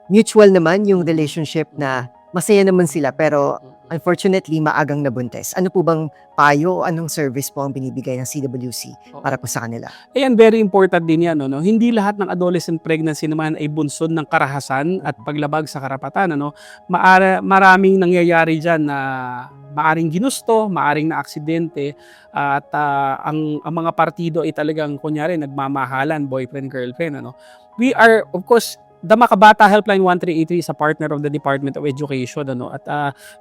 mutual naman yung relationship na masaya naman sila pero unfortunately maagang nabuntis? Ano po bang payo o anong service po ang binibigay ng CWC para po sa kanila? Ayan, very important din yan. Hindi lahat ng adolescent pregnancy naman ay bunsod ng karahasan at paglabag sa karapatan. Maraming nangyayari dyan na maaring ginusto, maaring na aksidente at ang mga partido ay talagang kunyari nagmamahalan, boyfriend, girlfriend. We are, of course, The Makabata Helpline 1383 is a partner of the Department of Education. At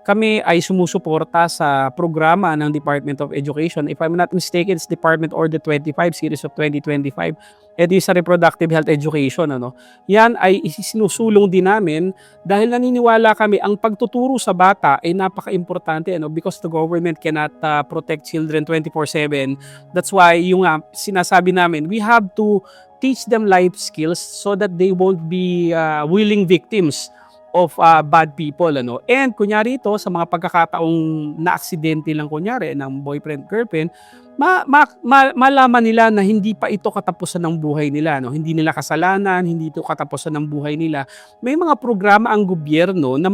kami ay sumusuporta sa programa ng Department of Education. If I'm not mistaken, it's Department Order 25, Series of 2025. Ito sa reproductive health education. Yan ay isinusulong din namin dahil naniniwala kami ang pagtuturo sa bata ay napaka-importante because the government cannot protect children 24/7. That's why yung sinasabi namin, we have to teach them life skills so that they won't be willing victims of bad people. And kunyari ito, sa mga pagkakataong na-aksidente lang kunyari ng boyfriend, girlfriend, malaman nila na hindi pa ito katapusan ng buhay nila. Hindi nila kasalanan, hindi ito katapusan ng buhay nila. May mga programa ang gobyerno na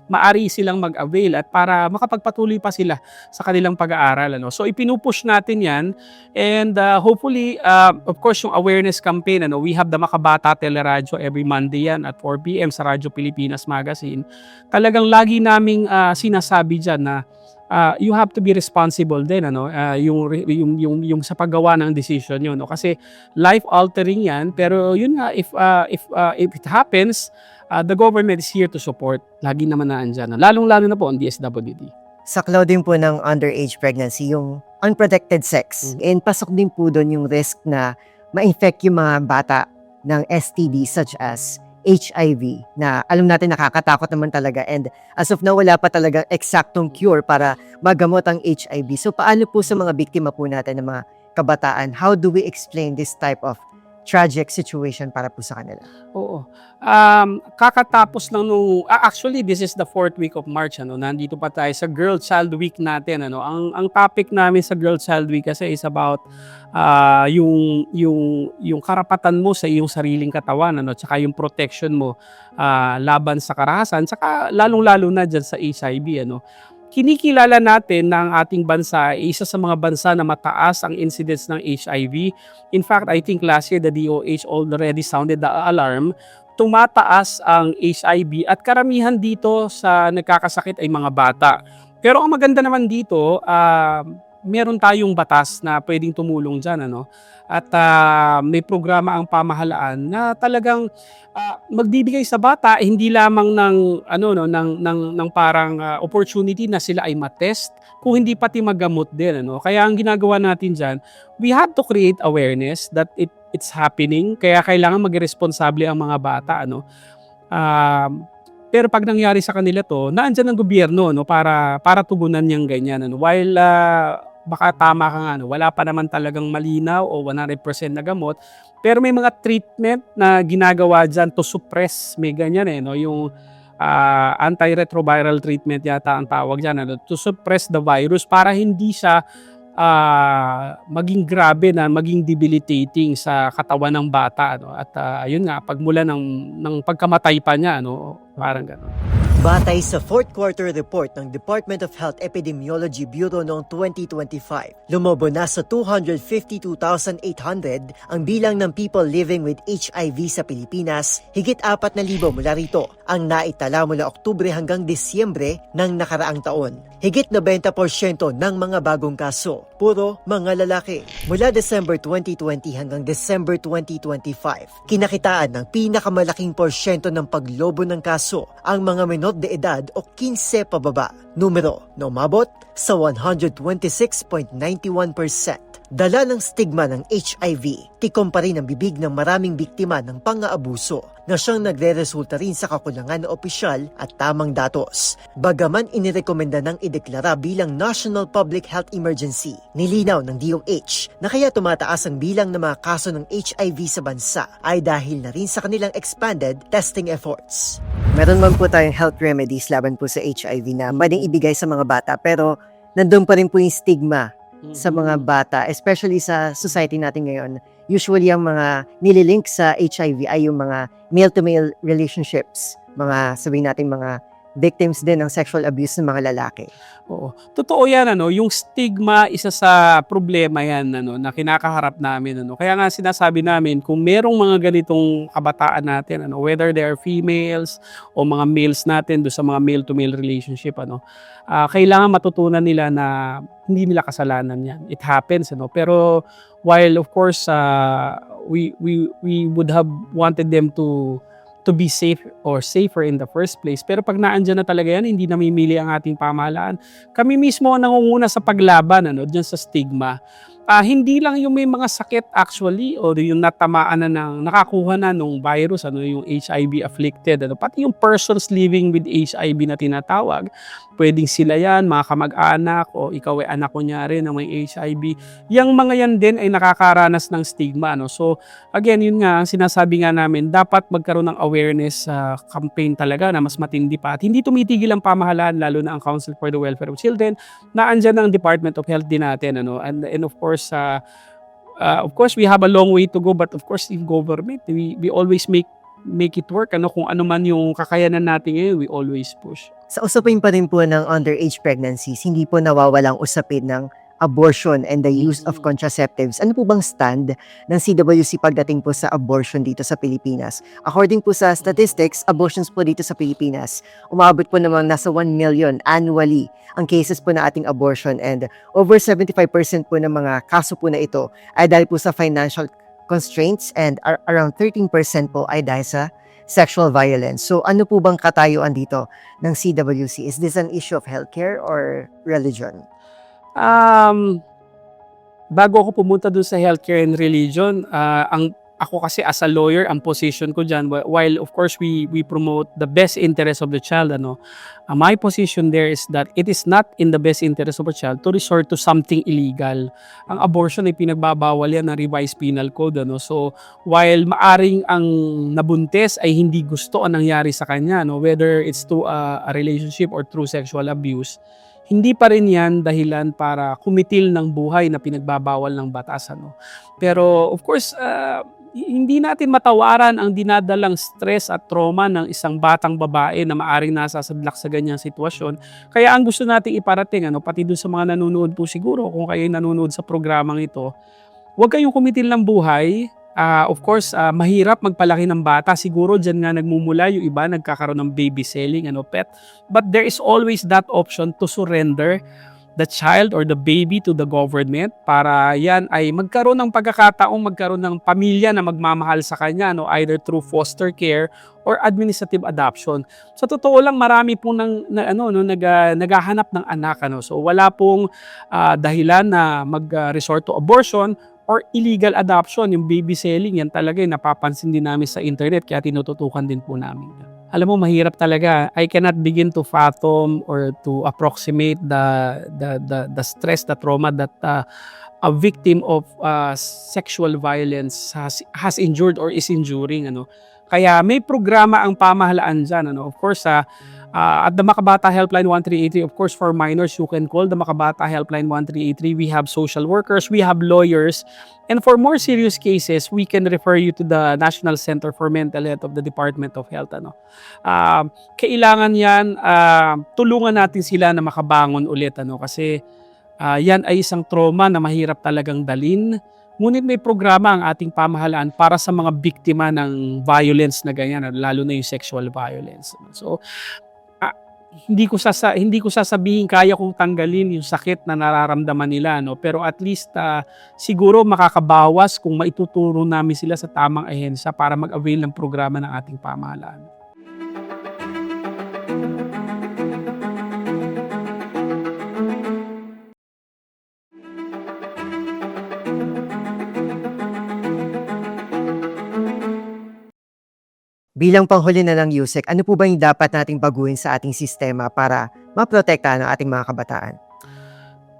maari silang mag-avail at para makapagpatuloy pa sila sa kanilang pag-aaral. So ipinupush natin yan and hopefully, of course, yung awareness campaign, we have the Makabata Teleradyo every Monday yan at 4 p.m. sa Radyo Pilipinas Magazine. Talagang lagi naming sinasabi dyan na you have to be responsible din yung sa paggawa ng decision yun, kasi life altering yan, pero yun nga, if it happens, the government is here to support. Lagi naman naandyan. Lalong-lalo na po ang DSWD. Saklaw din po ng underage pregnancy, yung unprotected sex. And pasok din po doon yung risk na ma-infect yung mga bata ng STD such as HIV na alam natin nakakatakot naman talaga. And as of now, wala pa talaga eksaktong cure para magamot ang HIV. So paano po sa mga biktima po natin ng mga kabataan? How do we explain this type of tragic situation para po sa kanila? Oo. Kakatapos lang actually this is the 4th week of March. Nandito pa tayo sa Girl Child Week natin. Ang topic namin sa Girl Child Week kasi is about yung karapatan mo sa iyong sariling katawan, tsaka yung protection mo laban sa karahasan, tsaka lalong-lalo na dyan sa HIV. Kinikilala natin na ang ating bansa ay isa sa mga bansa na mataas ang incidence ng HIV. In fact, I think last year the DOH already sounded the alarm. Tumataas ang HIV at karamihan dito sa nagkakasakit ay mga bata. Pero ang maganda naman dito, meron tayong batas na pwedeng tumulong dyan. At may programa ang pamahalaan na talagang magbibigay sa bata hindi lamang ng parang opportunity na sila ay matest, kung hindi pati magamot din. Kaya ang ginagawa natin dyan, we have to create awareness that it's happening. Kaya kailangan maging responsable ang mga bata. Pero pag nangyari sa kanila to, naandyan ang gobyerno para tugunan niyang ganyan. While baka tama ka nga, no? Wala pa naman talagang malinaw o 100% na gamot, pero may mga treatment na ginagawa dyan to suppress, may ganyan no? Yung antiretroviral treatment yata ang tawag dyan, ano? To suppress the virus para hindi siya maging grabe na maging debilitating sa katawan ng bata, no? At yun nga, pagmula ng pagkamatay pa niya, no? Parang gano'n. Batay sa fourth quarter report ng Department of Health Epidemiology Bureau noong 2025, lumobo na sa 252,800 ang bilang ng people living with HIV sa Pilipinas, higit 4,000 mula rito ang naitala mula Oktubre hanggang Disyembre ng nakaraang taon. Higit 90% ng mga bagong kaso, puro mga lalaki. Mula December 2020 hanggang December 2025, kinakitaan ng pinakamalaking porsyento ng paglobo ng kaso ang mga menor de edad o 15 pababa. Numero na umabot sa 126.91%. Dala ng stigma ng HIV, tikom pa rin ang bibig ng maraming biktima ng pang-aabuso na siyang nagre-resulta rin sa kakulangan na opisyal at tamang datos. Bagaman inirekomenda ng ideklara bilang National Public Health Emergency, nilinaw ng DOH na kaya tumataas ang bilang ng mga kaso ng HIV sa bansa ay dahil na rin sa kanilang expanded testing efforts. Meron man po tayong health remedies laban po sa HIV na pwedeng ibigay sa mga bata, pero nandun pa rin po yung stigma sa mga bata, especially sa society natin ngayon. Usually ang mga nililink sa HIV ay yung mga male-to-male relationships, mga sabihin natin mga victims din ng sexual abuse ng mga lalaki. Oo. Totoo yan, yung stigma, isa sa problema yan, na kinakaharap namin, Kaya nga sinasabi namin, kung merong mga ganitong kabataan natin, whether they are females o mga males natin do sa mga male-to-male relationship, kailangan matutunan nila na hindi nila kasalanan yan. It happens, Pero while of course we would have wanted them to be safe or safer in the first place. Pero pag naandyan na talaga yan, hindi namimili ang ating pamahalaan. Kami mismo ang nangunguna sa paglaban, dyan sa stigma. Hindi lang yung may mga sakit actually o yung natamaan na nakakuha na ng virus, yung HIV afflicted, pati yung persons living with HIV na tinatawag. Pwedeng sila yan, mga kamag-anak o ikaw ay anak kunyari na may HIV. Yang mga yan din ay nakakaranas ng stigma. So again, yun nga, ang sinasabi nga namin, dapat magkaroon ng awareness campaign talaga na mas matindi pa. At hindi tumitigil ang pamahalaan, lalo na ang Council for the Welfare of Children, na andyan ang Department of Health din natin. And of course, we have a long way to go, but of course in government we always make it work, kung ano man yung kakayanan natin ngayon, we always push. Sa usapin pa rin po ng underage pregnancies, hindi po nawawalang usapin ng abortion and the use of contraceptives. Ano po bang stand ng CWC pagdating po sa abortion dito sa Pilipinas? According po sa statistics, abortions po dito sa Pilipinas, umabot po naman nasa 1 million annually ang cases po na ating abortion, and over 75% po ng mga kaso po na ito ay dahil po sa financial constraints, and around 13% po ay dahil sa sexual violence. So ano po bang katayuan dito ng CWC? Is this an issue of healthcare or religion? Bago ako pumunta dun sa healthcare and religion, ako kasi as a lawyer, ang position ko dyan, while of course we promote the best interest of the child, my position there is that it is not in the best interest of a child to resort to something illegal. Ang abortion ay pinagbabawal yan ng revised penal code, So while maaring ang nabuntis ay hindi gusto ang nangyari sa kanya, whether it's to a relationship or through sexual abuse, hindi pa rin yan dahilan para kumitil ng buhay na pinagbabawal ng batas. Pero of course, hindi natin matawaran ang dinadalang stress at trauma ng isang batang babae na maaring nasasadlak sa ganyang sitwasyon. Kaya ang gusto nating iparating, pati doon sa mga nanonood po siguro, kung kayo nanonood sa programang ito, huwag kayong kumitil ng buhay. Of course, mahirap magpalaki ng bata. Siguro dyan nga nagmumula yung iba, nagkakaroon ng baby selling, pet. But there is always that option to surrender the child or the baby to the government para yan ay magkaroon ng pagkakataong magkaroon ng pamilya na magmamahal sa kanya, either through foster care or administrative adoption. Sa totoo lang, marami pong naghahanap ng anak. So wala pong dahilan na mag-resort to abortion or illegal adoption. Yung baby selling, yan talaga napapansin din namin sa internet, kaya tinututukan din po namin. alam mo, mahirap talaga. I cannot begin to fathom or to approximate the stress, the trauma that a victim of sexual violence has endured or is enduring, ano. Kaya may programa ang pamahalaan dyan, ano. Of course, at the Makabata Helpline 1383, of course, for minors, you can call the Makabata Helpline 1383. We have social workers, we have lawyers, and for more serious cases, we can refer you to the National Center for Mental Health of the Department of Health, ano. Kailangan yan, tulungan natin sila na makabangon ulit, ano, kasi yan ay isang trauma na mahirap talagang dalin. Ngunit may programa ang ating pamahalaan para sa mga biktima ng violence na ganyan, lalo na yung sexual violence. So, hindi ko sasabihin kaya kong tanggalin yung sakit na nararamdaman nila, no, pero at least siguro makakabawas kung maituturo namin sila sa tamang ahensya para mag-avail ng programa ng ating pamahalaan. Bilang panghuli na lang, Yusek, ano po ba yung dapat nating baguhin sa ating sistema para maprotektahan ang ating mga kabataan?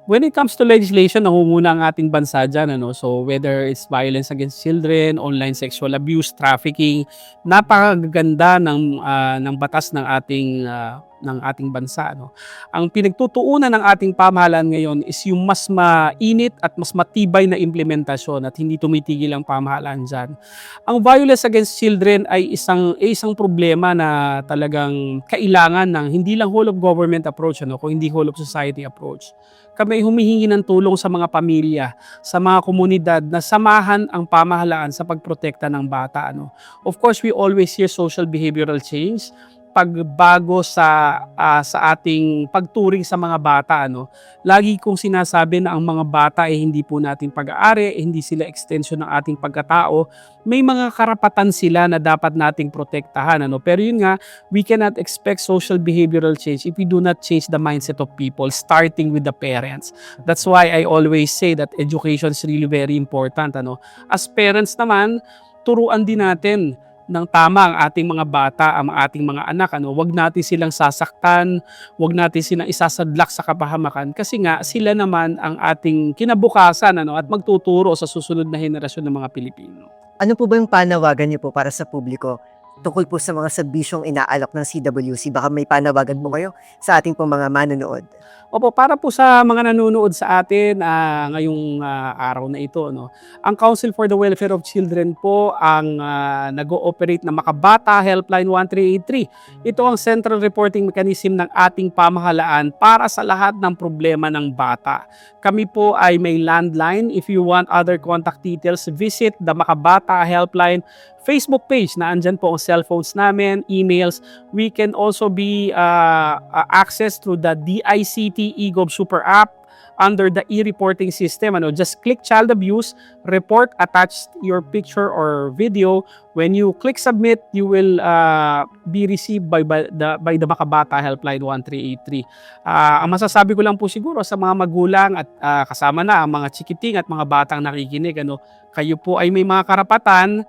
When it comes to legislation, nangunguna ang ating bansa dyan, ano? So whether it's violence against children, online sexual abuse, trafficking, napakaganda ng batas ng ating bansa, no? Ang pinagtutuunan ng ating pamahalaan ngayon is yung mas mainit at mas matibay na implementasyon at hindi tumitigil ang pamahalaan dyan. Ang violence against children ay isang problema na talagang kailangan ng hindi lang whole of government approach, ano, kung hindi whole of society approach. Kami ay humihingi ng tulong sa mga pamilya, sa mga komunidad na samahan ang pamahalaan sa pagprotekta ng bata, ano. Of course, we always hear social behavioral change, pagbago sa ating pagturing sa mga bata, ano. Lagi kong sinasabi na ang mga bata ay hindi po natin pag-aari, hindi sila extension ng ating pagkatao. May mga karapatan sila na dapat nating protektahan, ano. Pero yun nga, we cannot expect social behavioral change if we do not change the mindset of people, starting with the parents. That's why I always say that education is really very important, ano. As parents naman, turuan din natin ng tama ang ating mga bata, ang ating mga anak, ano. Huwag natin silang sasaktan, huwag natin silang isasadlak sa kapahamakan kasi nga sila naman ang ating kinabukasan, ano, at magtuturo sa susunod na henerasyon ng mga Pilipino. Ano po ba yung panawagan niyo po para sa publiko tungkol po sa mga serbisyong inaalok ng CWC? Baka may panawagan po kayo sa ating po mga manonood. Opo, para po sa mga nanonood sa atin ngayong araw na ito, no, ang Council for the Welfare of Children po ang nag-ooperate na Makabata Helpline 1383. Ito ang central reporting mechanism ng ating pamahalaan para sa lahat ng problema ng bata. Kami po ay may landline. If you want other contact details, visit the Makabata Helpline Facebook page na andyan po ang cellphones namin, emails. We can also be accessed through the DICT eGov Super App under the e-reporting system. Ano, just click child abuse, report, attach your picture or video. When you click submit, you will be received by the Makabata Helpline 1383. Ang masasabi ko lang po siguro sa mga magulang at kasama na ang mga chikiting at mga batang nakikinig, ano, kayo po ay may mga karapatan.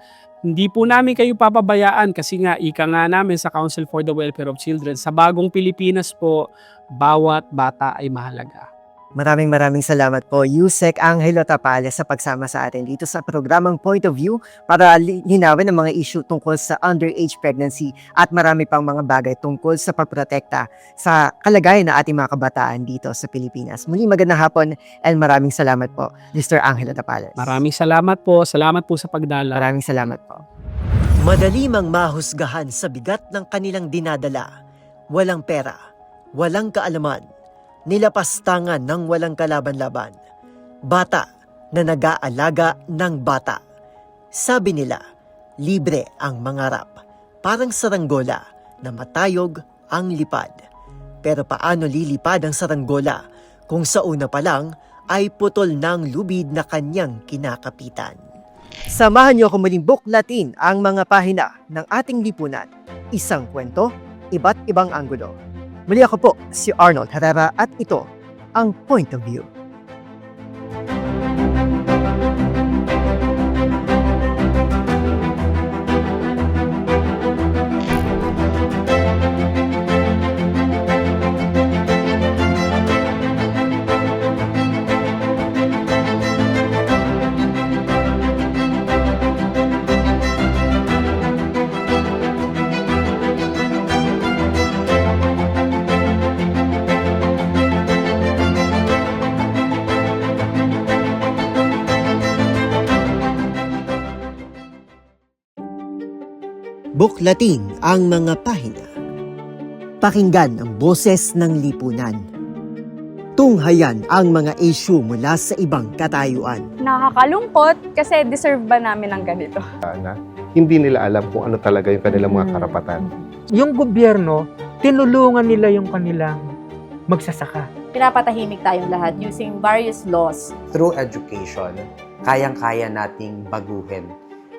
Hindi po namin kayo papabayaan kasi nga ika nga namin sa Council for the Welfare of Children, sa bagong Pilipinas po, bawat bata ay mahalaga. Maraming salamat po, Yusek Angelo Tapales, sa pagsama sa atin dito sa programang Point of View para linawin ang mga issue tungkol sa underage pregnancy at marami pang mga bagay tungkol sa pagprotekta sa kalagayan ng ating mga kabataan dito sa Pilipinas. Muli magandang hapon and maraming salamat po, Mr. Angelo Tapales. Maraming salamat po. Salamat po sa pagdala. Maraming salamat po. Madali mang mahusgahan sa bigat ng kanilang dinadala. Walang pera, walang kaalaman, nilapastangan ng walang kalaban-laban. Bata na nag-aalaga ng bata. Sabi nila, libre ang mangarap. Parang saranggola na matayog ang lipad. Pero paano lilipad ang saranggola kung sa una pa lang ay putol ng lubid na kanyang kinakapitan? Samahan niyo ako muling buklatin ang mga pahina ng ating lipunan. Isang kwento, iba't ibang anggulo. Muli ako po, si Arnold Herrera at ito ang Point of View. Buklatin ang mga pahina. Pakinggan ang boses ng lipunan. Tunghayan ang mga issue mula sa ibang katayuan. Nakakalungkot kasi deserve ba namin ng ganito? Na hindi nila alam kung ano talaga yung kanilang mga karapatan. Yung gobyerno, tinulungan nila yung kanilang magsasaka. Pinapatahimik tayong lahat using various laws. Through education, kayang-kaya nating baguhin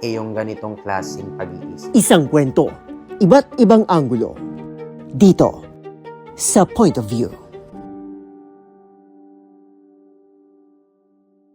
yung ganitong klaseng pag-iisip. Isang kwento, iba't ibang anggulo. Dito, sa Point of View.